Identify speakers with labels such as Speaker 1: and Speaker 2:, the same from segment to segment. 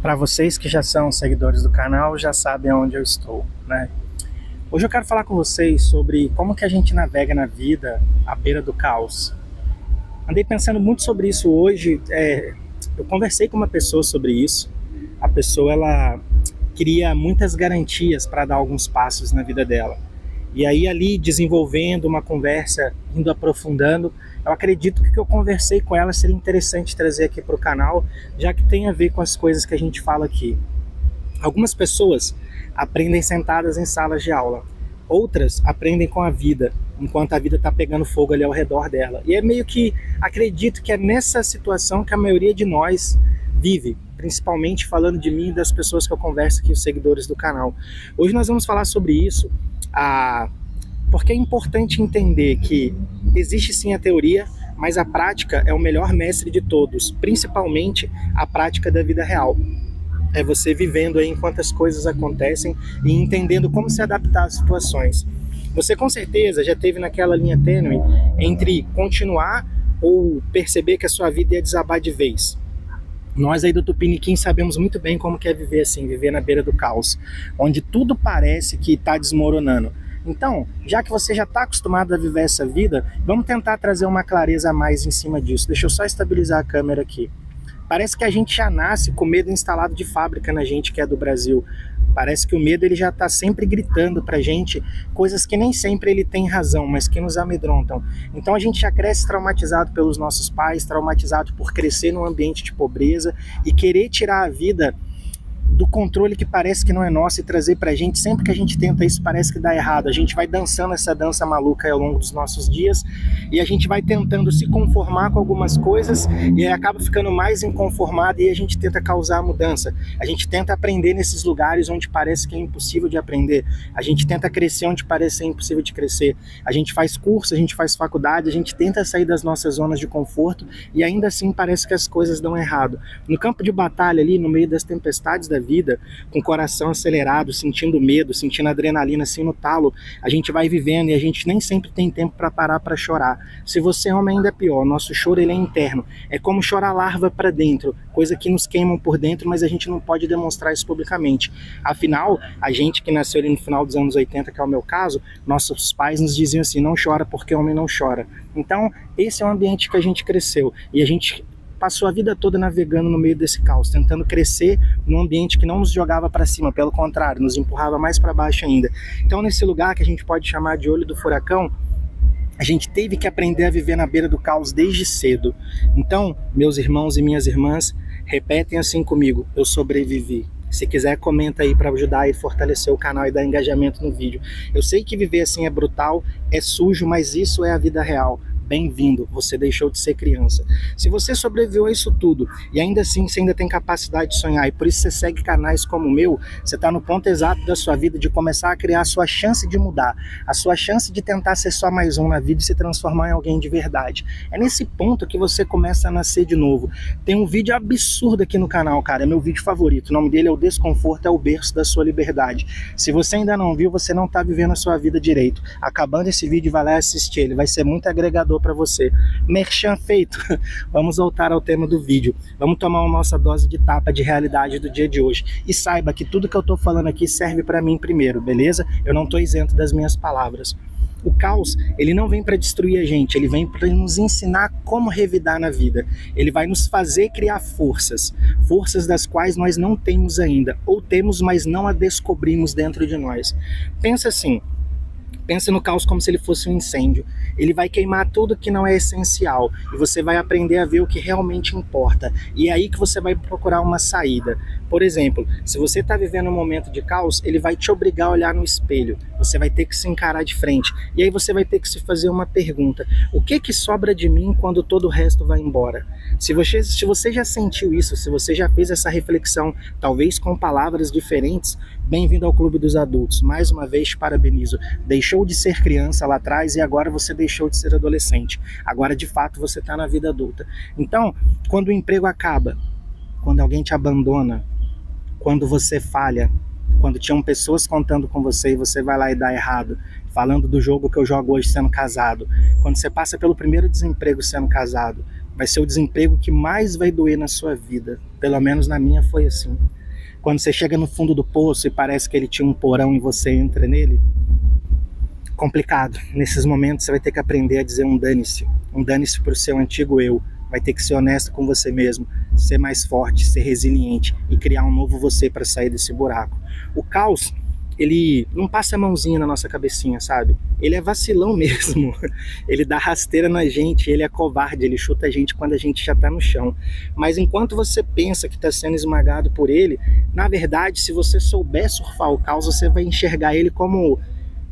Speaker 1: Para vocês que já são seguidores do canal, já sabem onde eu estou, né? Hoje eu quero falar com vocês sobre como que a gente navega na vida à beira do caos. Andei pensando muito sobre isso hoje. Eu conversei com uma pessoa sobre isso. A pessoa, ela queria muitas garantias para dar alguns passos na vida dela. E aí, ali, desenvolvendo uma conversa, indo aprofundando, eu acredito que o que eu conversei com ela seria interessante trazer aqui para o canal, já que tem a ver com as coisas que a gente fala aqui. Algumas pessoas aprendem sentadas em salas de aula, outras aprendem com a vida, enquanto a vida está pegando fogo ali ao redor dela. E é meio que, acredito que é nessa situação que a maioria de nós vive, principalmente falando de mim e das pessoas que eu converso aqui, os seguidores do canal. Hoje nós vamos falar sobre isso, porque é importante entender que existe sim a teoria, mas a prática é o melhor mestre de todos, principalmente a prática da vida real. É você vivendo aí enquanto as coisas acontecem e entendendo como se adaptar às situações. Você com certeza já esteve naquela linha tênue entre continuar ou perceber que a sua vida ia desabar de vez. Nós aí do Tupiniquim sabemos muito bem como que é viver assim, viver na beira do caos, onde tudo parece que está desmoronando. Então, já que você já está acostumado a viver essa vida, vamos tentar trazer uma clareza a mais em cima disso. Deixa eu só estabilizar a câmera aqui. Parece que a gente já nasce com medo instalado de fábrica na gente que é do Brasil. Parece que o medo ele já está sempre gritando pra gente coisas que nem sempre ele tem razão, mas que nos amedrontam. Então a gente já cresce traumatizado pelos nossos pais, traumatizado por crescer num ambiente de pobreza e querer tirar a vida do controle que parece que não é nosso e trazer pra gente. Sempre que a gente tenta isso parece que dá errado. A gente vai dançando essa dança maluca ao longo dos nossos dias e a gente vai tentando se conformar com algumas coisas e aí acaba ficando mais inconformado e a gente tenta causar a mudança. A gente tenta aprender nesses lugares onde parece que é impossível de aprender. A gente tenta crescer onde parece ser impossível de crescer. A gente faz curso, a gente faz faculdade, a gente tenta sair das nossas zonas de conforto e ainda assim parece que as coisas dão errado. No campo de batalha ali, no meio das tempestades da vida, com o coração acelerado, sentindo medo, sentindo adrenalina assim no talo, a gente vai vivendo e a gente nem sempre tem tempo para parar para chorar. Se você é homem, ainda é pior. Nosso choro ele é interno, é como chorar larva para dentro, coisa que nos queimam por dentro, mas a gente não pode demonstrar isso publicamente. Afinal, a gente que nasceu ali no final dos anos 80, que é o meu caso, nossos pais nos diziam assim: não chora porque homem não chora. Então esse é o ambiente que a gente cresceu e a gente passou a vida toda navegando no meio desse caos, tentando crescer num ambiente que não nos jogava para cima, pelo contrário, nos empurrava mais para baixo ainda. Então, nesse lugar que a gente pode chamar de olho do furacão, a gente teve que aprender a viver na beira do caos desde cedo. Então, meus irmãos e minhas irmãs, repetem assim comigo: eu sobrevivi. Se quiser, comenta aí para ajudar e fortalecer o canal e dar engajamento no vídeo. Eu sei que viver assim é brutal, é sujo, mas isso é a vida real. Bem-vindo, você deixou de ser criança. Se você sobreviveu a isso tudo e ainda assim você ainda tem capacidade de sonhar e por isso você segue canais como o meu, você está no ponto exato da sua vida de começar a criar a sua chance de mudar, a sua chance de tentar ser só mais um na vida e se transformar em alguém de verdade. É nesse ponto que você começa a nascer de novo. Tem um vídeo absurdo aqui no canal, cara, é meu vídeo favorito. O nome dele é O Desconforto é o Berço da Sua Liberdade. Se você ainda não viu, você não está vivendo a sua vida direito. Acabando esse vídeo, vai lá assistir ele, vai ser muito agregador para você. Merchan feito. Vamos voltar ao tema do vídeo. Vamos tomar uma nossa dose de tapa de realidade do dia de hoje. E saiba que tudo que eu tô falando aqui serve para mim primeiro, beleza? Eu não tô isento das minhas palavras. O caos, ele não vem para destruir a gente, ele vem para nos ensinar como revidar na vida. Ele vai nos fazer criar forças, forças das quais nós não temos ainda, ou temos, mas não a descobrimos dentro de nós. Pensa assim, pensa no caos como se ele fosse um incêndio. Ele vai queimar tudo que não é essencial e você vai aprender a ver o que realmente importa. E é aí que você vai procurar uma saída. Por exemplo, se você está vivendo um momento de caos, ele vai te obrigar a olhar no espelho. Você vai ter que se encarar de frente. E aí você vai ter que se fazer uma pergunta: o que sobra de mim quando todo o resto vai embora? Se você já sentiu isso, se você já fez essa reflexão, talvez com palavras diferentes, bem-vindo ao Clube dos Adultos. Mais uma vez te parabenizo. Deixou de ser criança lá atrás e agora você deixou de ser adolescente. Agora, de fato, você está na vida adulta. Então, quando o emprego acaba, quando alguém te abandona, quando você falha, quando tinham pessoas contando com você e você vai lá e dá errado, falando do jogo que eu jogo hoje sendo casado, quando você passa pelo primeiro desemprego sendo casado, vai ser o desemprego que mais vai doer na sua vida. Pelo menos na minha foi assim. Quando você chega no fundo do poço e parece que ele tinha um porão e você entra nele, complicado. Nesses momentos você vai ter que aprender a dizer um dane-se para o seu antigo eu. Vai ter que ser honesto com você mesmo, ser mais forte, ser resiliente e criar um novo você para sair desse buraco. O caos, ele não passa a mãozinha na nossa cabecinha, sabe? Ele é vacilão mesmo, ele dá rasteira na gente, ele é covarde, ele chuta a gente quando a gente já tá no chão. Mas enquanto você pensa que está sendo esmagado por ele, na verdade, se você souber surfar o caos, você vai enxergar ele como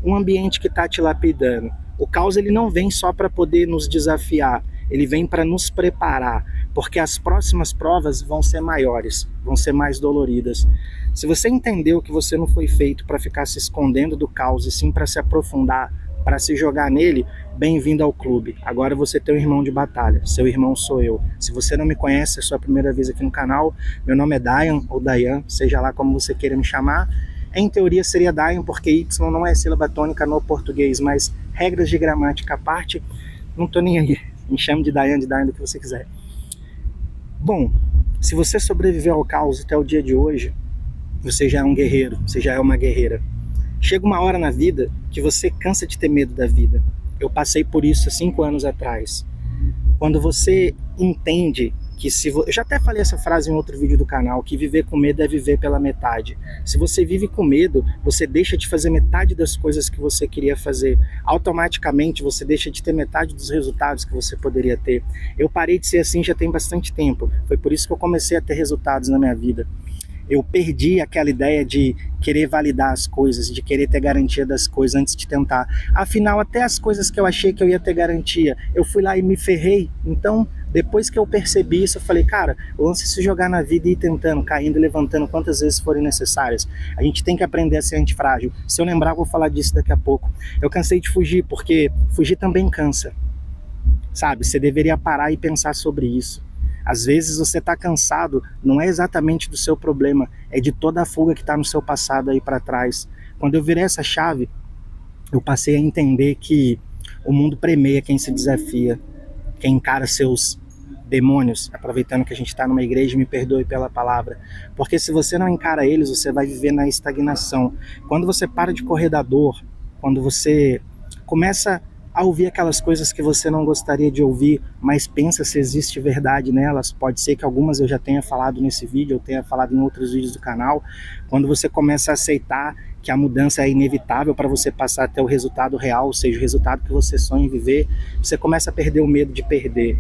Speaker 1: um ambiente que está te lapidando. O caos, ele não vem só para poder nos desafiar, ele vem para nos preparar, porque as próximas provas vão ser maiores, vão ser mais doloridas. Se você entendeu que você não foi feito para ficar se escondendo do caos, e sim para se aprofundar, para se jogar nele, bem-vindo ao clube. Agora você tem um irmão de batalha, seu irmão sou eu. Se você não me conhece, é a sua primeira vez aqui no canal, meu nome é Dayan, ou Dayan, seja lá como você queira me chamar. Em teoria seria Dayan, porque Y não é sílaba tônica no português, mas regras de gramática à parte, não tô nem aí. Me chame de Dayan, do que você quiser. Bom, se você sobreviveu ao caos até o dia de hoje, você já é um guerreiro, você já é uma guerreira. Chega uma hora na vida que você cansa de ter medo da vida. Eu passei por isso há 5 anos atrás. Quando você entende que eu já até falei essa frase em outro vídeo do canal, que viver com medo é viver pela metade. Se você vive com medo, você deixa de fazer metade das coisas que você queria fazer. Automaticamente você deixa de ter metade dos resultados que você poderia ter. Eu parei de ser assim já tem bastante tempo. Foi por isso que eu comecei a ter resultados na minha vida. Eu perdi aquela ideia de querer validar as coisas, de querer ter garantia das coisas antes de tentar. Afinal, até as coisas que eu achei que eu ia ter garantia, eu fui lá e me ferrei. Então, depois que eu percebi isso, eu falei, cara, o lance é se jogar na vida e ir tentando, caindo e levantando quantas vezes forem necessárias. A gente tem que aprender a ser antifrágil. Se eu lembrar, eu vou falar disso daqui a pouco. Eu cansei de fugir, porque fugir também cansa. Sabe, você deveria parar e pensar sobre isso. Às vezes você está cansado, não é exatamente do seu problema, é de toda a fuga que está no seu passado aí para trás. Quando eu virei essa chave, eu passei a entender que o mundo premia quem se desafia, quem encara seus demônios, aproveitando que a gente está numa igreja, me perdoe pela palavra, porque se você não encara eles, você vai viver na estagnação. Quando você para de correr da dor, quando você começa a ouvir aquelas coisas que você não gostaria de ouvir, mas pensa se existe verdade nelas, pode ser que algumas eu já tenha falado nesse vídeo, eu tenha falado em outros vídeos do canal. Quando você começa a aceitar que a mudança é inevitável para você passar até o resultado real, ou seja, o resultado que você sonha em viver, você começa a perder o medo de perder.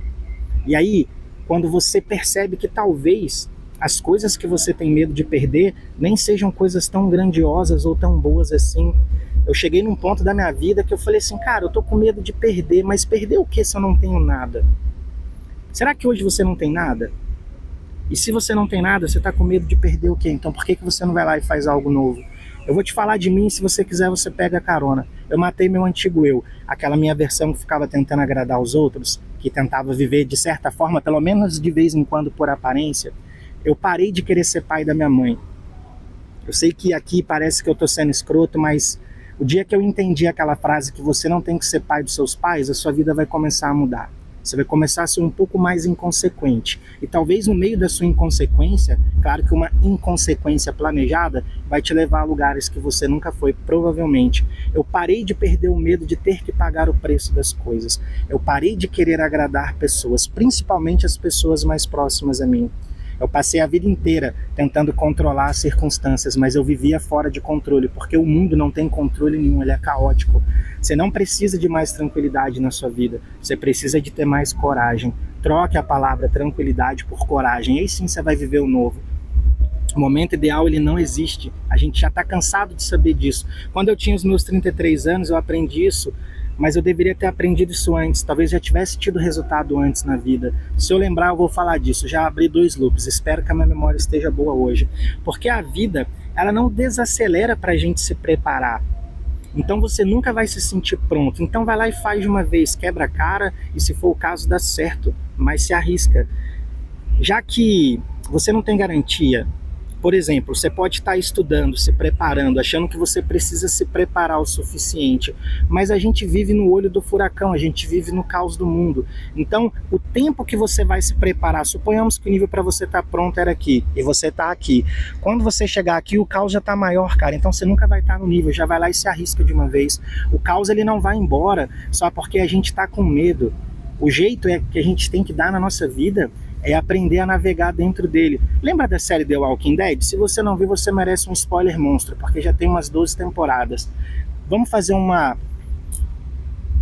Speaker 1: E aí, quando você percebe que talvez as coisas que você tem medo de perder nem sejam coisas tão grandiosas ou tão boas assim. Eu cheguei num ponto da minha vida que eu falei assim, cara, eu tô com medo de perder, mas perder o que se eu não tenho nada? Será que hoje você não tem nada? E se você não tem nada, você tá com medo de perder o quê? Então por que você não vai lá e faz algo novo? Eu vou te falar de mim, se você quiser você pega a carona. Eu matei meu antigo eu, aquela minha versão que ficava tentando agradar os outros, que tentava viver de certa forma, pelo menos de vez em quando por aparência. Eu parei de querer ser pai da minha mãe. Eu sei que aqui parece que eu tô sendo escroto, mas o dia que eu entendi aquela frase que você não tem que ser pai dos seus pais, a sua vida vai começar a mudar. Você vai começar a ser um pouco mais inconsequente. E talvez no meio da sua inconsequência, claro que uma inconsequência planejada vai te levar a lugares que você nunca foi, provavelmente. Eu parei de perder o medo de ter que pagar o preço das coisas. Eu parei de querer agradar pessoas, principalmente as pessoas mais próximas a mim. Eu passei a vida inteira tentando controlar as circunstâncias, mas eu vivia fora de controle, porque o mundo não tem controle nenhum, ele é caótico. Você não precisa de mais tranquilidade na sua vida, você precisa de ter mais coragem. Troque a palavra tranquilidade por coragem, aí sim você vai viver o novo. O momento ideal ele não existe, a gente já está cansado de saber disso. Quando eu tinha os meus 33 anos eu aprendi isso, mas eu deveria ter aprendido isso antes, talvez já tivesse tido resultado antes na vida. Se eu lembrar eu vou falar disso, já abri 2 loops, espero que a minha memória esteja boa hoje. Porque a vida, ela não desacelera para a gente se preparar. Então você nunca vai se sentir pronto, então vai lá e faz de uma vez, quebra a cara e se for o caso dá certo, mas se arrisca. Já que você não tem garantia, Por exemplo, você pode estar estudando, se preparando, achando que você precisa se preparar o suficiente, mas a gente vive no olho do furacão, a gente vive no caos do mundo. Então, o tempo que você vai se preparar, suponhamos que o nível para você estar pronto era aqui, e você está aqui. Quando você chegar aqui, o caos já está maior, cara, então você nunca vai estar no nível, já vai lá e se arrisca de uma vez. O caos, ele não vai embora só porque a gente está com medo. O jeito que a gente tem que dar na nossa vida é aprender a navegar dentro dele. Lembra da série The Walking Dead? Se você não viu, você merece um spoiler monstro, porque já tem umas 12 temporadas. Vamos fazer um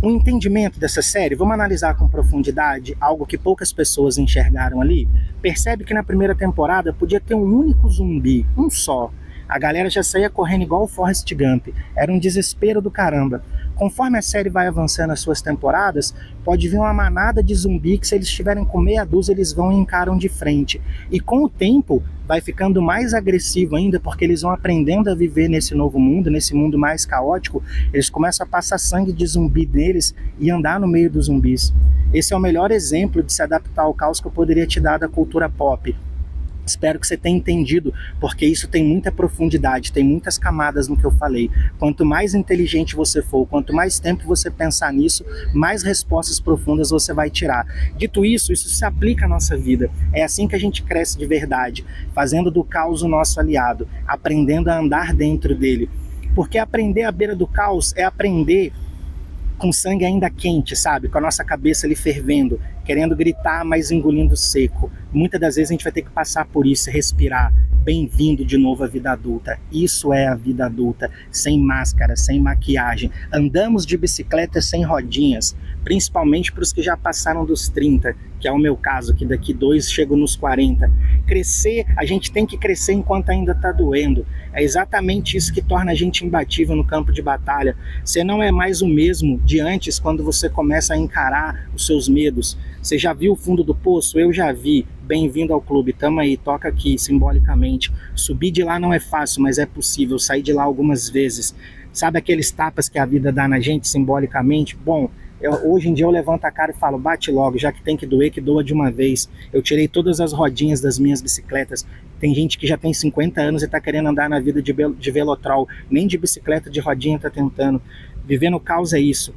Speaker 1: entendimento dessa série? Vamos analisar com profundidade algo que poucas pessoas enxergaram ali? Percebe que na primeira temporada podia ter um único zumbi, um só. A galera já saía correndo igual o Forrest Gump. Era um desespero do caramba. Conforme a série vai avançando as suas temporadas, pode vir uma manada de zumbi que, se eles estiverem com meia dúzia, eles vão e encaram de frente. E com o tempo, vai ficando mais agressivo ainda, porque eles vão aprendendo a viver nesse novo mundo, nesse mundo mais caótico. Eles começam a passar sangue de zumbi deles e andar no meio dos zumbis. Esse é o melhor exemplo de se adaptar ao caos que eu poderia te dar da cultura pop. Espero que você tenha entendido, porque isso tem muita profundidade, tem muitas camadas no que eu falei. Quanto mais inteligente você for, quanto mais tempo você pensar nisso, mais respostas profundas você vai tirar. Dito isso, isso se aplica à nossa vida. É assim que a gente cresce de verdade, fazendo do caos o nosso aliado, aprendendo a andar dentro dele. Porque aprender à beira do caos é aprender com sangue ainda quente, sabe? Com a nossa cabeça ali fervendo, querendo gritar, mas engolindo seco. Muitas das vezes a gente vai ter que passar por isso, respirar. Bem-vindo de novo à vida adulta. Isso é a vida adulta, sem máscara, sem maquiagem. Andamos de bicicleta sem rodinhas, principalmente para os que já passaram dos 30, que é o meu caso, que daqui 2 chego nos 40. Crescer, a gente tem que crescer enquanto ainda está doendo. É exatamente isso que torna a gente imbatível no campo de batalha. Você não é mais o mesmo de antes quando você começa a encarar os seus medos. Você já viu o fundo do poço? Eu já vi. Bem-vindo ao clube, tamo aí, toca aqui, simbolicamente. Subir de lá não é fácil, mas é possível, sair de lá algumas vezes. Sabe aqueles tapas que a vida dá na gente, simbolicamente? Bom, hoje em dia eu levanto a cara e falo, bate logo, já que tem que doer, que doa de uma vez. Eu tirei todas as rodinhas das minhas bicicletas. Tem gente que já tem 50 anos e tá querendo andar na vida de velotrol, nem de bicicleta de rodinha tá tentando. Viver no caos é isso.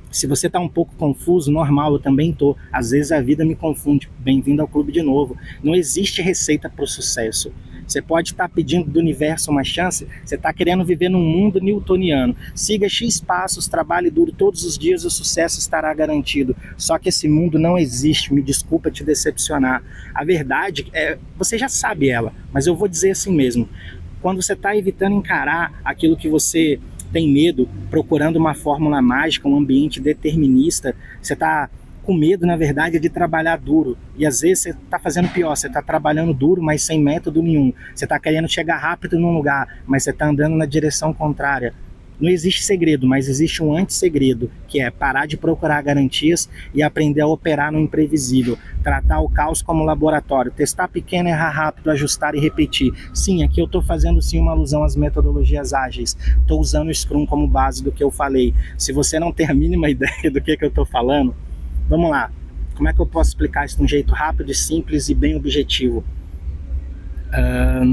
Speaker 1: Se você está um pouco confuso, normal, eu também estou. Às vezes a vida me confunde. Bem-vindo ao clube de novo. Não existe receita para o sucesso. Você pode estar pedindo do universo uma chance, você está querendo viver num mundo newtoniano. Siga X passos, trabalhe duro todos os dias, o sucesso estará garantido. Só que esse mundo não existe, me desculpa te decepcionar. A verdade é, você já sabe ela, mas eu vou dizer assim mesmo. Quando você está evitando encarar aquilo que você tem medo, procurando uma fórmula mágica, um ambiente determinista, você está com medo, na verdade, de trabalhar duro. E às vezes você está fazendo pior, você está trabalhando duro, mas sem método nenhum. Você está querendo chegar rápido num lugar, mas você está andando na direção contrária. Não existe segredo, mas existe um antissegredo, que é parar de procurar garantias e aprender a operar no imprevisível. Tratar o caos como laboratório, testar pequeno, errar rápido, ajustar e repetir. Sim, aqui eu estou fazendo sim uma alusão às metodologias ágeis. Estou usando o Scrum como base do que eu falei. Se você não tem a mínima ideia do que eu estou falando, vamos lá. Como é que eu posso explicar isso de um jeito rápido, simples e bem objetivo?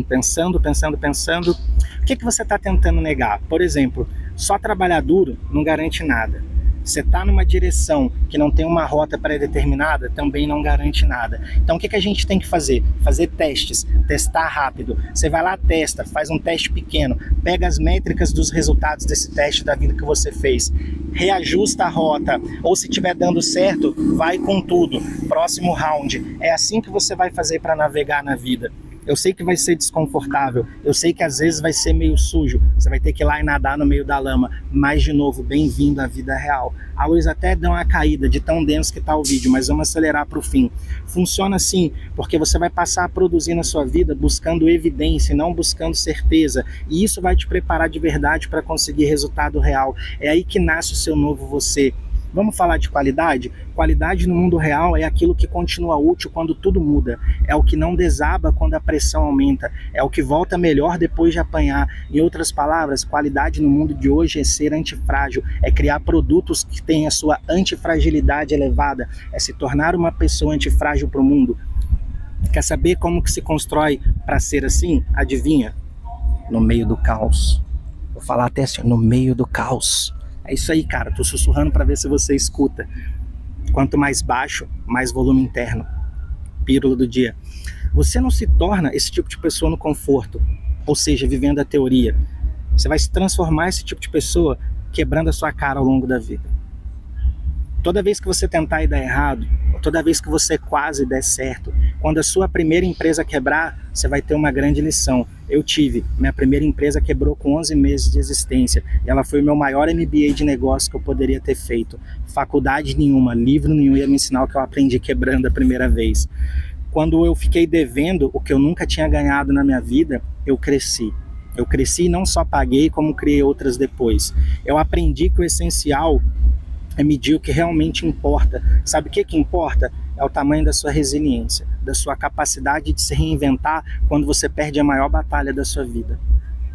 Speaker 1: Pensando. O que você está tentando negar? Por exemplo, só trabalhar duro não garante nada. Você está numa direção que não tem uma rota pré-determinada, também não garante nada. Então o que a gente tem que fazer? Fazer testes, testar rápido. Você vai lá, testa, faz um teste pequeno, pega as métricas dos resultados desse teste da vida que você fez, reajusta a rota, ou se estiver dando certo, vai com tudo. Próximo round. É assim que você vai fazer para navegar na vida. Eu sei que vai ser desconfortável, eu sei que às vezes vai ser meio sujo, você vai ter que ir lá e nadar no meio da lama, mas de novo, bem-vindo à vida real. A luz até dá uma caída de tão denso que está o vídeo, mas vamos acelerar para o fim. Funciona assim, porque você vai passar a produzir na sua vida buscando evidência e não buscando certeza, e isso vai te preparar de verdade para conseguir resultado real. É aí que nasce o seu novo você. Vamos falar de qualidade? Qualidade no mundo real é aquilo que continua útil quando tudo muda. É o que não desaba quando a pressão aumenta. É o que volta melhor depois de apanhar. Em outras palavras, qualidade no mundo de hoje é ser antifrágil. É criar produtos que têm a sua antifragilidade elevada. É se tornar uma pessoa antifrágil para o mundo. Quer saber como que se constrói para ser assim? Adivinha? No meio do caos. Vou falar até assim, no meio do caos. É isso aí, cara. Tô sussurrando para ver se você escuta. Quanto mais baixo, mais volume interno. Pílula do dia. Você não se torna esse tipo de pessoa no conforto, ou seja, vivendo a teoria. Você vai se transformar esse tipo de pessoa quebrando a sua cara ao longo da vida. Toda vez que você tentar e dar errado, ou toda vez que você quase der certo, quando a sua primeira empresa quebrar, você vai ter uma grande lição. Eu tive, minha primeira empresa quebrou com 11 meses de existência, e ela foi o meu maior MBA de negócio que eu poderia ter feito. Faculdade nenhuma, livro nenhum ia me ensinar o que eu aprendi quebrando a primeira vez. Quando eu fiquei devendo o que eu nunca tinha ganhado na minha vida, eu cresci. Eu cresci e não só paguei, como criei outras depois. Eu aprendi que o essencial é medir o que realmente importa. Sabe o que importa? É o tamanho da sua resiliência, da sua capacidade de se reinventar quando você perde a maior batalha da sua vida.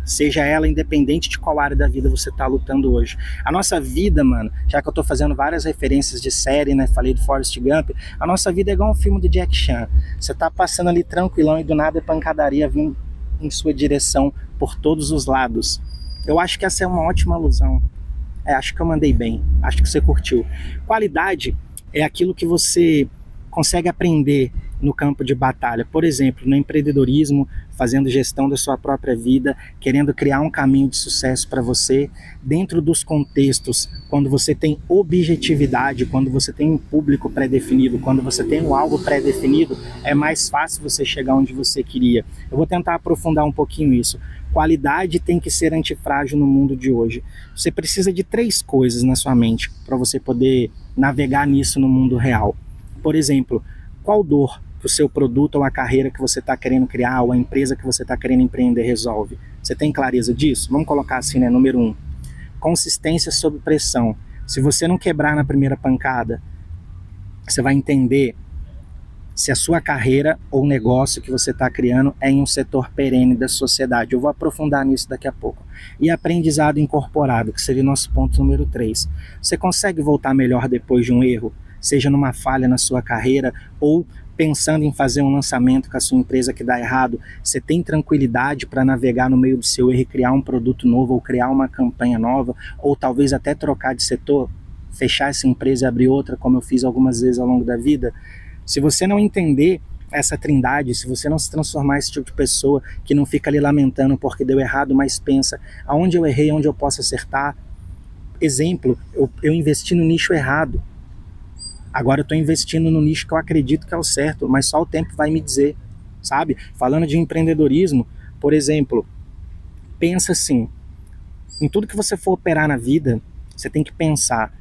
Speaker 1: Seja ela independente de qual área da vida você está lutando hoje. A nossa vida, mano, já que eu tô fazendo várias referências de série, né? Falei do Forrest Gump, a nossa vida é igual um filme do Jack Chan. Você tá passando ali tranquilão e do nada é pancadaria vindo em sua direção por todos os lados. Eu acho que essa é uma ótima alusão. Acho que eu mandei bem, acho que você curtiu. Qualidade é aquilo que você consegue aprender no campo de batalha. Por exemplo, no empreendedorismo, fazendo gestão da sua própria vida, querendo criar um caminho de sucesso para você, dentro dos contextos, quando você tem objetividade, quando você tem um público pré-definido, quando você tem um alvo pré-definido, é mais fácil você chegar onde você queria. Eu vou tentar aprofundar um pouquinho isso. Qualidade tem que ser antifrágil no mundo de hoje. Você precisa de 3 coisas na sua mente para você poder navegar nisso no mundo real. Por exemplo, qual dor que o seu produto ou a carreira que você está querendo criar ou a empresa que você está querendo empreender resolve? Você tem clareza disso? Vamos colocar assim, né? Número 1. Consistência sob pressão. Se você não quebrar na primeira pancada, você vai entender se a sua carreira ou negócio que você está criando é em um setor perene da sociedade. Eu vou aprofundar nisso daqui a pouco. E aprendizado incorporado, que seria o nosso ponto número 3. Você consegue voltar melhor depois de um erro, seja numa falha na sua carreira ou pensando em fazer um lançamento com a sua empresa que dá errado? Você tem tranquilidade para navegar no meio do seu erro e criar um produto novo ou criar uma campanha nova ou talvez até trocar de setor, fechar essa empresa e abrir outra, como eu fiz algumas vezes ao longo da vida? Se você não entender essa trindade, se você não se transformar esse tipo de pessoa que não fica ali lamentando porque deu errado, mas pensa aonde eu errei, onde eu posso acertar. Exemplo, eu investi no nicho errado. Agora eu estou investindo no nicho que eu acredito que é o certo, mas só o tempo vai me dizer, sabe? Falando de empreendedorismo, por exemplo, pensa assim, em tudo que você for operar na vida, você tem que pensar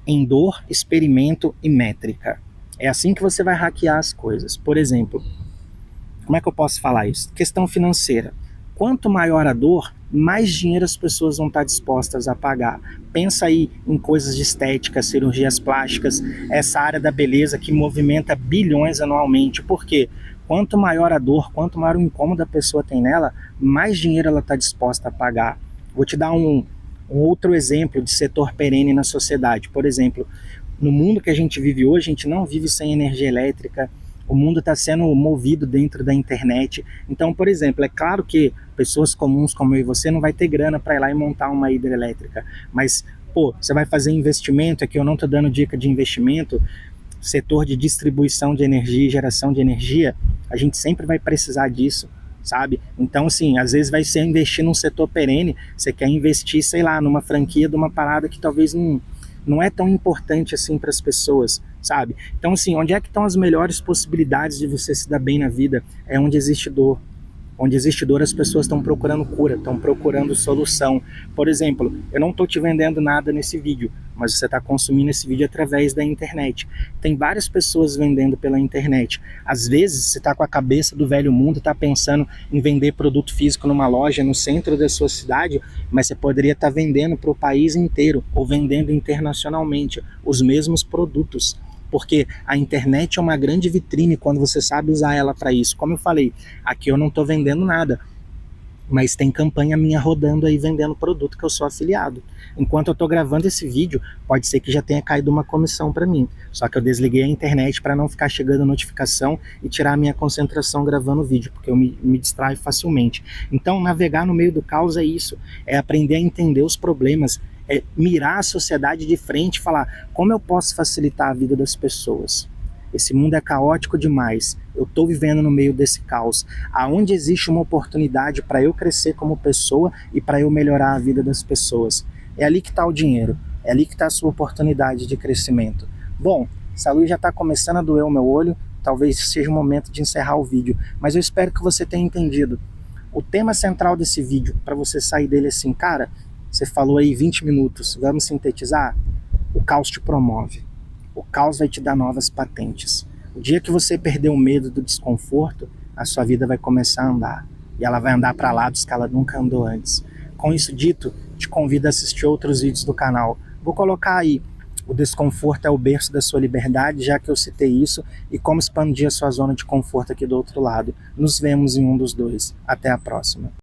Speaker 1: em dor, experimento e métrica. É assim que você vai hackear as coisas. Por exemplo, como é que eu posso falar isso? Questão financeira. Quanto maior a dor, mais dinheiro as pessoas vão estar dispostas a pagar. Pensa aí em coisas de estética, cirurgias plásticas, essa área da beleza que movimenta bilhões anualmente. Por quê? Quanto maior a dor, quanto maior o incômodo a pessoa tem nela, mais dinheiro ela está disposta a pagar. Vou te dar um outro exemplo de setor perene na sociedade. Por exemplo, no mundo que a gente vive hoje, a gente não vive sem energia elétrica, o mundo está sendo movido dentro da internet. Então, por exemplo, é claro que pessoas comuns como eu e você não vai ter grana para ir lá e montar uma hidrelétrica, mas, você vai fazer investimento, aqui eu não estou dando dica de investimento, setor de distribuição de energia e geração de energia, a gente sempre vai precisar disso, sabe? Então, assim, às vezes vai ser investir num setor perene, você quer investir, sei lá, numa franquia de uma parada que talvez não é tão importante assim para as pessoas, sabe? Então, assim, onde é que estão as melhores possibilidades de você se dar bem na vida? É onde existe dor. Onde existe dor, as pessoas estão procurando cura, estão procurando solução. Por exemplo, eu não estou te vendendo nada nesse vídeo, mas você está consumindo esse vídeo através da internet. Tem várias pessoas vendendo pela internet. Às vezes, você está com a cabeça do velho mundo, está pensando em vender produto físico numa loja no centro da sua cidade, mas você poderia estar vendendo para o país inteiro ou vendendo internacionalmente os mesmos produtos. Porque a internet é uma grande vitrine quando você sabe usar ela para isso. Como eu falei, aqui eu não estou vendendo nada. mas tem campanha minha rodando aí vendendo produto que eu sou afiliado. Enquanto eu estou gravando esse vídeo, pode ser que já tenha caído uma comissão para mim. Só que eu desliguei a internet para não ficar chegando notificação e tirar a minha concentração gravando o vídeo, porque eu me distraio facilmente. Então, navegar no meio do caos é isso, é aprender a entender os problemas, é mirar a sociedade de frente e falar como eu posso facilitar a vida das pessoas. Esse mundo é caótico demais. Eu estou vivendo no meio desse caos. Aonde existe uma oportunidade para eu crescer como pessoa e para eu melhorar a vida das pessoas? É ali que está o dinheiro. É ali que está a sua oportunidade de crescimento. Bom, essa luz já está começando a doer o meu olho. Talvez seja o momento de encerrar o vídeo. Mas eu espero que você tenha entendido. O tema central desse vídeo, para você sair dele assim, cara, você falou aí 20 minutos, vamos sintetizar? O caos te promove. O caos vai te dar novas patentes. O dia que você perder o medo do desconforto, a sua vida vai começar a andar. E ela vai andar para lados que ela nunca andou antes. Com isso dito, te convido a assistir outros vídeos do canal. Vou colocar aí, o desconforto é o berço da sua liberdade, já que eu citei isso, e como expandir a sua zona de conforto aqui do outro lado. Nos vemos em um dos dois. Até a próxima.